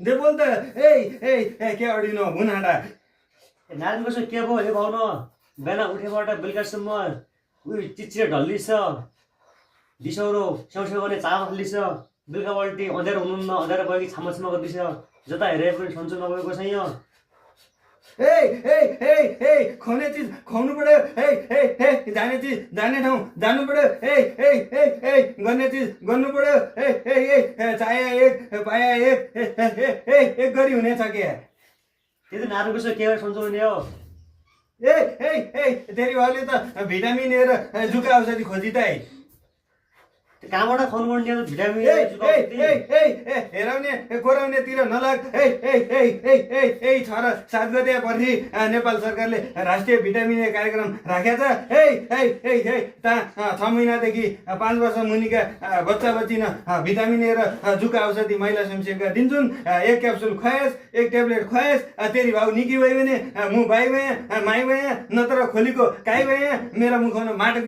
they बोल त ए के अडिनो मुनाडा नारायण कसो के भयो हे भाउन बिहान उठेबाट बेलुकासम्म उयो चिचिरे ढल्ली छ दिसौरो स्याउस्याउ गर्ने चाल खल्ली छ बेलुका पल्टी अँध्यारो हुनुहुन्न अँध्यारो भयो कि छामाछामा गर्दैछ जता हेरे पनि सन्चो नभएको छ यहाँ खुवाउने चिज खुवाउनु पर्यो जाने चिज जाने ठाउँ जानु पर्यो गर्ने चिज गर्नु पर्यो चाया एक पाया एक गरी हुनेछ के त्यो त नारायण कसो के सन्चो हुने हो तेरी भाउले त भिटामिन र जुका औषधि खोजी त कहाँबाट खुवाउनु पर्ने भिटामिन हेराउने कोराउनेतिर नलाग छोरा 7 गते पर्ने नेपाल सरकारले राष्ट्रिय भिटामिन ए कार्यक्रम राखेको छ 6 महिनादेखि 5 वर्ष मुनिका बच्चा बच्ची भिटामिन ए र जुका औषधि महिला स्वयंसेवकका दिन्छन् 1 क्याप्सुल खुवाएस 1 ट्याब्लेट खुवाएस तेरी भाउ निकी भयो भने मु भाइ भए माइ भए नत्र खोलीको काई भए मेरा मुखमा माटो